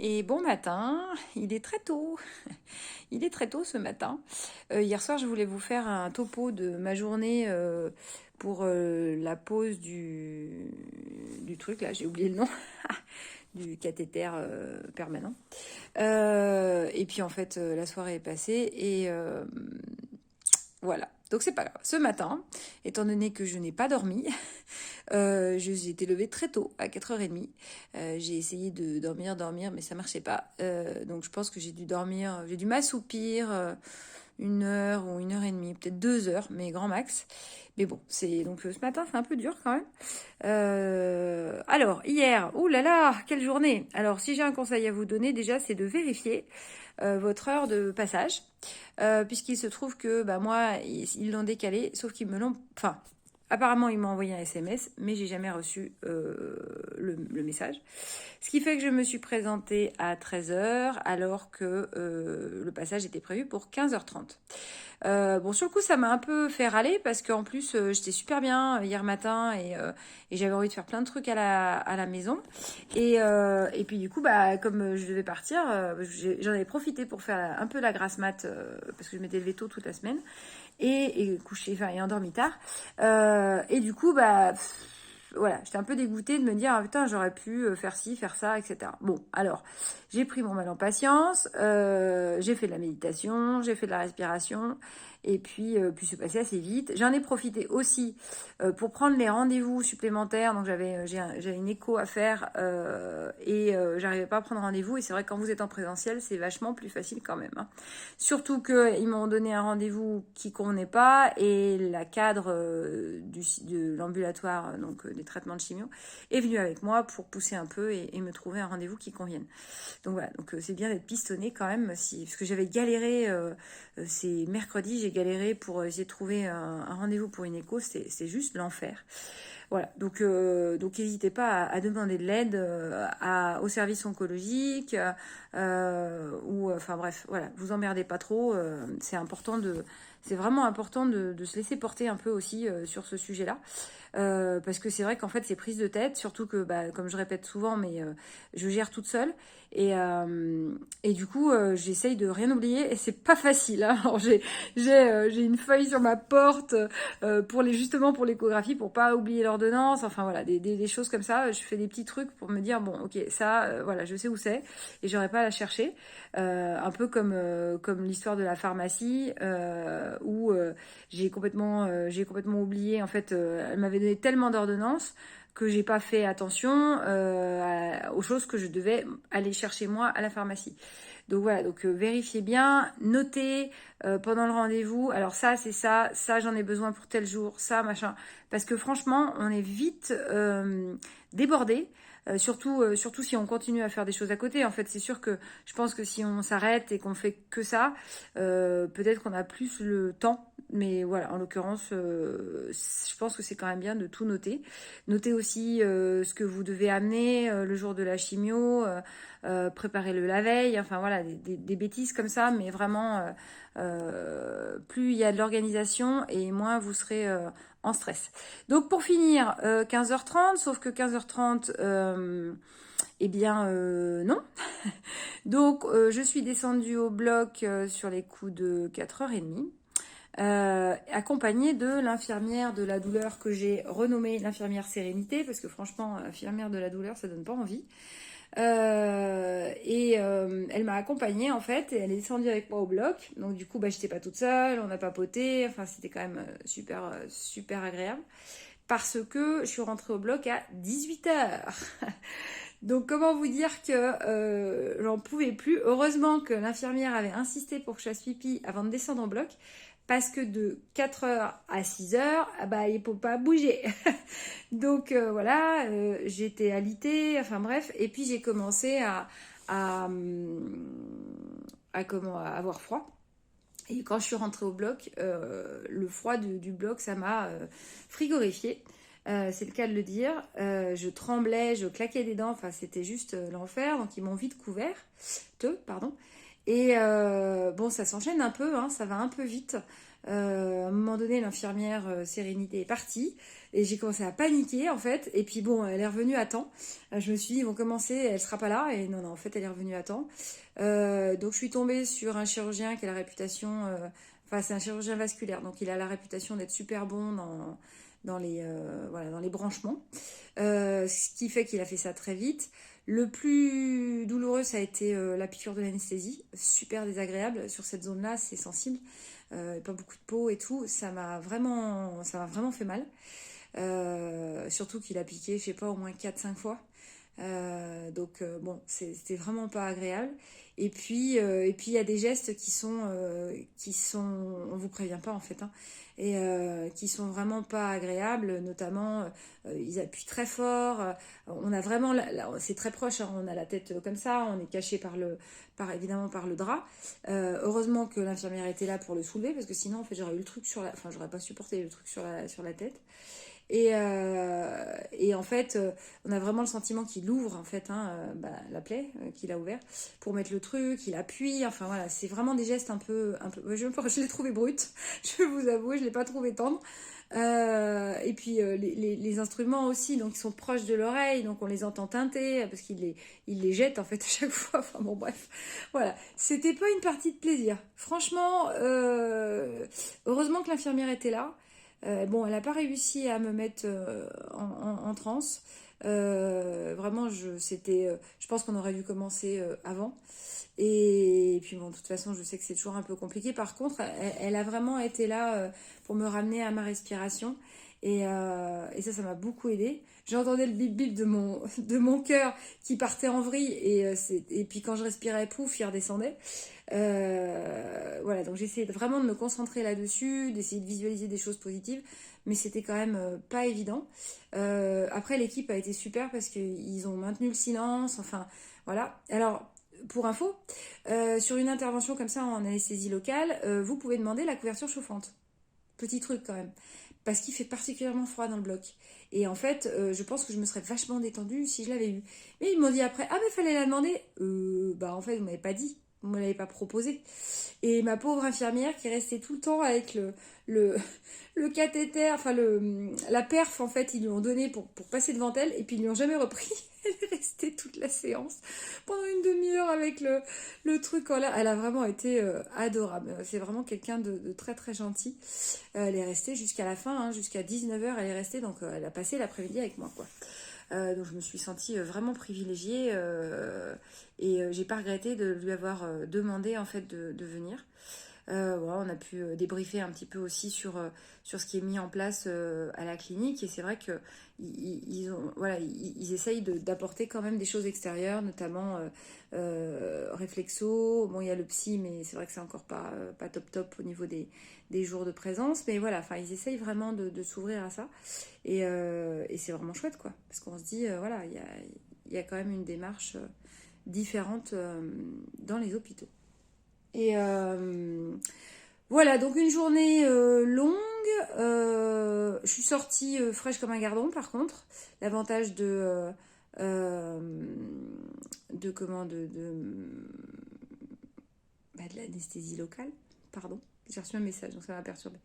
Et bon matin, il est très tôt. Il est très tôt ce matin. Hier soir, je voulais vous faire un topo de ma journée pour la pose du truc, là, j'ai oublié le nom, du cathéter permanent. Et puis en fait, la soirée est passée et voilà. Donc c'est pas grave. Ce matin, étant donné que je n'ai pas dormi, j'ai été levée très tôt, à 4h30. J'ai essayé de dormir, mais ça marchait pas. Donc je pense que j'ai dû m'assoupir 1 heure ou 1 heure et demie, peut-être 2 heures, mais grand max. Mais bon, donc ce matin, c'est un peu dur quand même. Alors, hier, ouh là là, quelle journée! Alors, si j'ai un conseil à vous donner, déjà, c'est de vérifier votre heure de passage, puisqu'il se trouve que bah, moi, ils l'ont décalé, sauf qu'ils me l'ont... Enfin, apparemment, ils m'ont envoyé un SMS, mais j'ai jamais reçu le message. Ce qui fait que je me suis présentée à 13h, alors que le passage était prévu pour 15h30. Bon, sur le coup, ça m'a un peu fait râler parce qu'en plus, j'étais super bien hier matin et j'avais envie de faire plein de trucs à la maison. Et puis, du coup, bah, comme je devais partir, j'en avais profité pour faire un peu la grasse mat parce que je m'étais levée tôt toute la semaine et couché, enfin, et endormi tard. Et du coup, bah. Voilà, j'étais un peu dégoûtée de me dire, ah, putain, j'aurais pu faire ci, faire ça, etc. Bon, alors, j'ai pris mon mal en patience, j'ai fait de la méditation, j'ai fait de la respiration, et puis c'est passé assez vite. J'en ai profité aussi pour prendre les rendez-vous supplémentaires, donc j'avais une écho à faire, j'arrivais pas à prendre rendez-vous, et c'est vrai que quand vous êtes en présentiel, c'est vachement plus facile quand même, hein. Surtout qu'ils m'ont donné un rendez-vous qui convenait pas, et la cadre de l'ambulatoire, donc des traitements de chimio, est venue avec moi pour pousser un peu et me trouver un rendez-vous qui convienne. Donc voilà, donc c'est bien d'être pistonné quand même, parce que j'avais galéré, c'est mercredi, j'ai galéré pour essayer de trouver un rendez-vous pour une écho, c'est juste l'enfer. Voilà, donc n'hésitez pas à demander de l'aide au service oncologique, ou enfin bref, voilà, vous emmerdez pas trop, c'est vraiment important de se laisser porter un peu aussi sur ce sujet-là. Parce que c'est vrai qu'en fait c'est prise de tête, surtout que bah, comme je répète souvent, mais je gère toute seule et du coup j'essaye de rien oublier et c'est pas facile, hein. Alors j'ai une feuille sur ma porte justement pour l'échographie pour pas oublier l'ordonnance, enfin voilà des choses comme ça. Je fais des petits trucs pour me dire bon ok ça voilà je sais où c'est et j'aurais pas à la chercher, un peu comme l'histoire de la pharmacie où j'ai complètement oublié. En fait, elle m'avait donné tellement d'ordonnances que j'ai pas fait attention aux choses que je devais aller chercher moi à la pharmacie. Donc voilà, donc vérifiez bien, notez pendant le rendez-vous. Alors ça, c'est ça j'en ai besoin pour tel jour, ça machin. Parce que franchement, on est vite débordé. Surtout si on continue à faire des choses à côté. En fait, c'est sûr que je pense que si on s'arrête et qu'on fait que ça, peut-être qu'on a plus le temps. Mais voilà, en l'occurrence, je pense que c'est quand même bien de tout noter. Notez aussi ce que vous devez amener le jour de la chimio, préparez-le la veille. Enfin voilà, des bêtises comme ça, mais vraiment, plus il y a de l'organisation et moins vous serez en stress. Donc pour finir, 15h30, sauf que 15h30, eh bien non. Donc je suis descendue au bloc sur les coups de 4h30. Accompagnée de l'infirmière de la douleur que j'ai renommée l'infirmière Sérénité, parce que franchement, infirmière de la douleur, ça donne pas envie. Elle m'a accompagnée en fait, et elle est descendue avec moi au bloc. Donc du coup, bah, j'étais pas toute seule, on a papoté, enfin c'était quand même super agréable. Parce que je suis rentrée au bloc à 18h. Donc comment vous dire que j'en pouvais plus. Heureusement que l'infirmière avait insisté pour que je fasse pipi avant de descendre au bloc. Parce que de 4h à 6h, ah bah, il ne faut pas bouger. Donc voilà, j'étais alitée, enfin bref. Et puis j'ai commencé à, à avoir froid. Et quand je suis rentrée au bloc, le froid du bloc, ça m'a frigorifiée. C'est le cas de le dire. Je tremblais, je claquais des dents, enfin c'était juste l'enfer. Donc ils m'ont vite couvert, pardon. Et bon, ça s'enchaîne un peu, hein, ça va un peu vite. À un moment donné, l'infirmière Sérénité est partie et j'ai commencé à paniquer en fait. Et puis bon, elle est revenue à temps. Je me suis dit, ils vont commencer, elle sera pas là. Et non, non, en fait, elle est revenue à temps. Donc je suis tombée sur un chirurgien qui a la réputation, enfin c'est un chirurgien vasculaire, donc il a la réputation d'être super bon voilà, dans les branchements. Ce qui fait qu'il a fait ça très vite. Le plus douloureux, ça a été la piqûre de l'anesthésie, super désagréable. Sur cette zone-là, c'est sensible, pas beaucoup de peau et tout. Ça m'a vraiment fait mal. Surtout qu'il a piqué, je sais pas, au moins 4 5 fois. Donc bon, c'était vraiment pas agréable. Et puis il y a des gestes on vous prévient pas en fait, hein, et qui sont vraiment pas agréables. Notamment, ils appuient très fort. On a vraiment, c'est très proche, hein, on a la tête comme ça, on est caché évidemment par le drap. Heureusement que l'infirmière était là pour le soulever parce que sinon en fait j'aurais eu le truc enfin j'aurais pas supporté le truc sur la tête. Et en fait, on a vraiment le sentiment qu'il ouvre en fait, hein, la plaie qu'il a ouvert pour mettre le truc, il appuie. Enfin voilà, c'est vraiment des gestes un peu. Je l'ai trouvé brut. Je vais vous avouer, je l'ai pas trouvé tendre. Et puis les instruments aussi, donc ils sont proches de l'oreille, donc on les entend teinter parce qu'il les jette en fait à chaque fois. Enfin bon bref, voilà. C'était pas une partie de plaisir. Franchement, heureusement que l'infirmière était là. Bon, elle n'a pas réussi à me mettre en transe. Vraiment, je pense qu'on aurait dû commencer avant. Et puis bon, de toute façon, je sais que c'est toujours un peu compliqué. Par contre, elle a vraiment été là pour me ramener à ma respiration. Et ça m'a beaucoup aidé. J'entendais le bip bip de mon cœur qui partait en vrille. Et puis quand je respirais, pouf, il redescendait. Voilà, donc j'essayais vraiment de me concentrer là-dessus, d'essayer de visualiser des choses positives. Mais c'était quand même pas évident. Après, l'équipe a été super parce qu'ils ont maintenu le silence. Enfin, voilà. Alors, pour info, sur une intervention comme ça en anesthésie locale, vous pouvez demander la couverture chauffante. Petit truc quand même. Parce qu'il fait particulièrement froid dans le bloc. Et en fait, je pense que je me serais vachement détendue si je l'avais eu. Mais ils m'ont dit après, ah mais fallait la demander. Bah en fait, vous m'avez pas dit. Vous me l'avez pas proposé. Et ma pauvre infirmière qui restait tout le temps avec le, le cathéter, enfin la perf en fait, ils lui ont donné pour passer devant elle et puis ils lui ont jamais repris. Elle est restée toute la séance pendant une demi-heure avec le truc en l'air. Elle a vraiment été adorable. C'est vraiment quelqu'un de très très gentil. Elle est restée jusqu'à la fin, hein, jusqu'à 19h elle est restée, donc elle a passé l'après-midi avec moi quoi. Donc je me suis sentie vraiment privilégiée et j'ai pas regretté de lui avoir demandé en fait de venir. Voilà, on a pu débriefer un petit peu aussi sur ce qui est mis en place à la clinique et c'est vrai que ils essayent d'apporter quand même des choses extérieures, notamment réflexo. Bon, il y a le psy, mais c'est vrai que c'est encore pas top au niveau des jours de présence, mais voilà, enfin ils essayent vraiment de s'ouvrir à ça et c'est vraiment chouette quoi, parce qu'on se dit voilà, il y a quand même une démarche différente dans les hôpitaux. Et voilà, donc une journée longue. Je suis sortie fraîche comme un gardon, par contre. L'avantage de l'anesthésie locale. Pardon, j'ai reçu un message, donc ça m'a perturbée.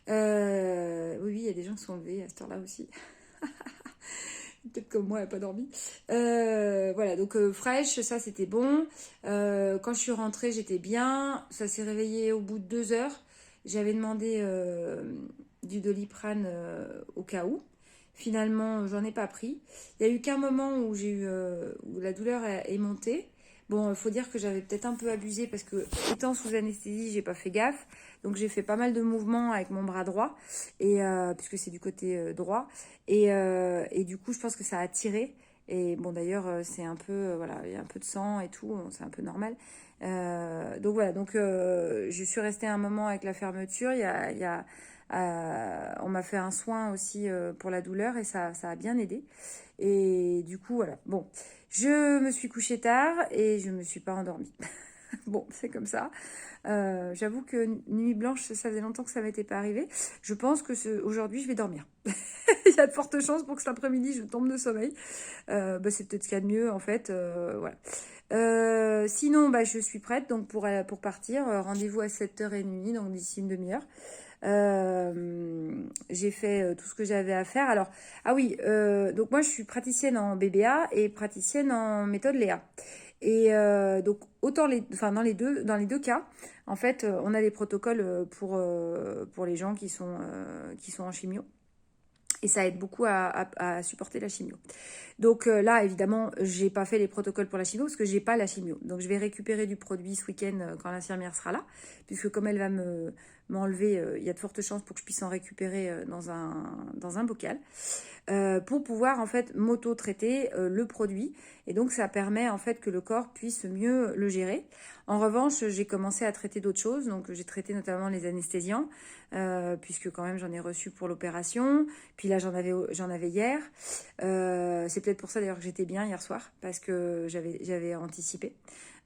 Oui, il y a des gens qui sont levés à cette heure-là aussi. Peut-être comme moi, elle n'a pas dormi. Voilà, donc fraîche, ça c'était bon. Quand je suis rentrée, j'étais bien. Ça s'est réveillé au bout de 2 heures. J'avais demandé du Doliprane au cas où. Finalement, j'en ai pas pris. Il y a eu qu'un moment où où la douleur est montée. Bon, il faut dire que j'avais peut-être un peu abusé parce que, étant sous anesthésie, j'ai pas fait gaffe. Donc, j'ai fait pas mal de mouvements avec mon bras droit, puisque c'est du côté droit. Et du coup, je pense que ça a tiré. Et bon, d'ailleurs, c'est un peu, voilà, il y a un peu de sang et tout, c'est un peu normal. Donc voilà, je suis restée un moment avec la fermeture. On m'a fait un soin aussi pour la douleur et ça a bien aidé. Et du coup, voilà. Bon, je me suis couchée tard et je me suis pas endormie. Bon, c'est comme ça. J'avoue que nuit blanche, ça faisait longtemps que ça m'était pas arrivé. Je pense que aujourd'hui, je vais dormir. Il y a de fortes chances pour que cet après-midi, je tombe de sommeil. C'est peut-être ce qu'il y a de mieux, en fait. Voilà. Sinon, bah, je suis prête donc pour partir. Rendez-vous à 7h30, donc d'ici une demi-heure. J'ai fait tout ce que j'avais à faire. Alors, ah oui, donc moi je suis praticienne en BBA et praticienne en méthode Léa. Et donc autant enfin dans les deux cas, en fait, on a des protocoles pour les gens qui sont en chimio. Et ça aide beaucoup à supporter la chimio. Donc là, évidemment, j'ai pas fait les protocoles pour la chimio parce que j'ai pas la chimio. Donc je vais récupérer du produit ce week-end quand l'infirmière sera là, puisque comme elle va m'enlever, il y a de fortes chances pour que je puisse en récupérer dans un bocal, pour pouvoir en fait m'auto-traiter le produit. Et donc ça permet en fait que le corps puisse mieux le gérer. En revanche, j'ai commencé à traiter d'autres choses. Donc j'ai traité notamment les anesthésiants, puisque quand même j'en ai reçu pour l'opération. Puis là j'en avais hier. C'est peut-être pour ça d'ailleurs que j'étais bien hier soir, parce que j'avais anticipé.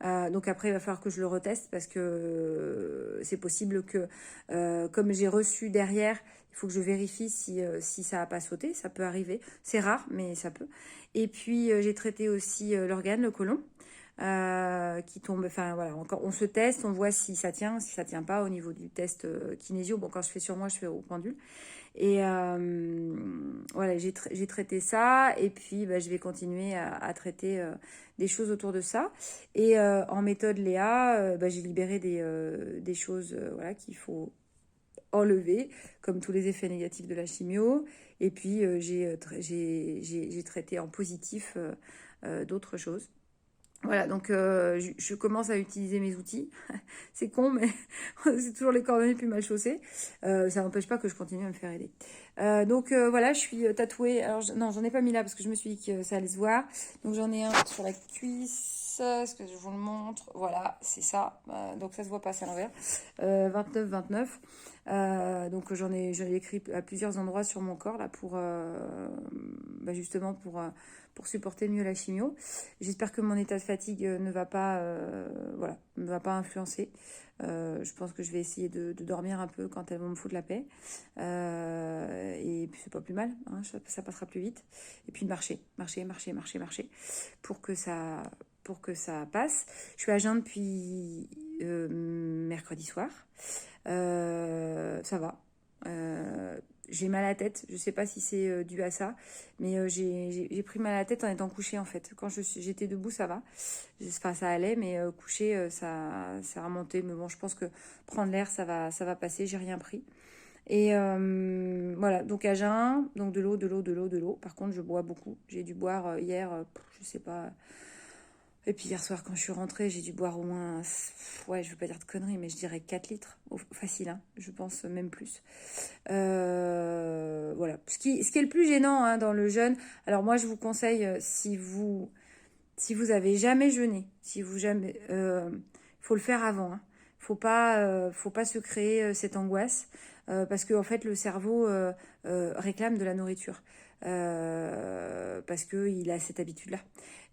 Donc après il va falloir que je le reteste, parce que c'est possible que comme j'ai reçu derrière, il faut que je vérifie si ça n'a pas sauté. Ça peut arriver, c'est rare mais ça peut. Et puis j'ai traité aussi l'organe, le côlon, qui tombe. Enfin voilà, encore on se teste, on voit si ça tient pas au niveau du test kinésio. Bon, quand je fais sur moi, je fais au pendule. Et voilà, j'ai traité ça, et puis bah, je vais continuer à traiter des choses autour de ça. Et en méthode Léa, bah, j'ai libéré des choses voilà, qu'il faut enlever, comme tous les effets négatifs de la chimio. Et puis j'ai traité en positif d'autres choses. Voilà, donc je commence à utiliser mes outils. C'est con, mais c'est toujours les cordonniers plus mal chaussés. Ça n'empêche pas que je continue à me faire aider. Donc voilà, je suis tatouée. Alors non, j'en ai pas mis là parce que je me suis dit que ça allait se voir. Donc j'en ai un sur la cuisse. Est-ce que je vous le montre? Voilà, c'est ça. Donc ça se voit pas, c'est à l'envers. 29. Donc j'en ai écrit à plusieurs endroits sur mon corps là pour justement pour supporter mieux la chimio. J'espère que mon état de fatigue ne va pas influencer. Je pense que je vais essayer de dormir un peu quand elles vont me foutre la paix. Et puis c'est pas plus mal, hein, ça passera plus vite. Et puis marcher pour que ça passe. Je suis à jeun depuis mercredi soir. Ça va. J'ai mal à la tête, je sais pas si c'est dû à ça, mais j'ai pris mal à la tête en étant couchée en fait. Quand j'étais debout, ça va. Enfin, ça allait, mais couchée, ça a remonté. Mais bon, je pense que prendre l'air, ça va passer, j'ai rien pris. Et voilà, donc à jeun, donc de l'eau. Par contre, je bois beaucoup. J'ai dû boire hier, je sais pas. Et puis hier soir, quand je suis rentrée, j'ai dû boire au moins, ouais, je veux pas dire de conneries, mais je dirais 4 litres. Facile, hein, je pense même plus. Voilà. Ce qui est le plus gênant hein, dans le jeûne, alors moi je vous conseille, si vous avez jamais jeûné, faut le faire avant. Hein. Faut pas se créer cette angoisse, parce que en fait le cerveau réclame de la nourriture. Parce qu'il a cette habitude-là.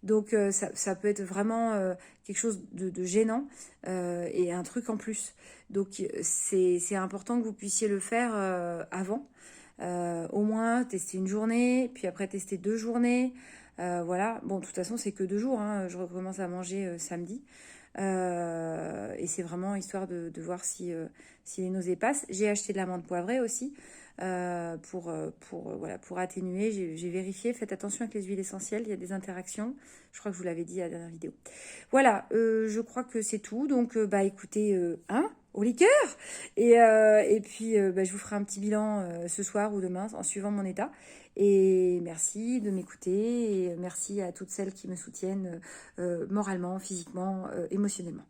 Donc ça peut être vraiment quelque chose de gênant et un truc en plus. Donc c'est important que vous puissiez le faire avant. Au moins tester une journée, puis après tester 2 journées. Voilà, bon de toute façon c'est que 2 jours, hein. Je recommence à manger samedi. Et c'est vraiment histoire de voir si les nausées passent. J'ai acheté de l'amande poivrée aussi pour atténuer. J'ai vérifié, faites attention avec les huiles essentielles, il y a des interactions. Je crois que je vous l'avais dit à la dernière vidéo. Voilà, je crois que c'est tout. Donc écoutez, au liqueur. Et puis je vous ferai un petit bilan ce soir ou demain en suivant mon état. Et merci de m'écouter et merci à toutes celles qui me soutiennent moralement, physiquement, émotionnellement.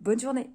Bonne journée.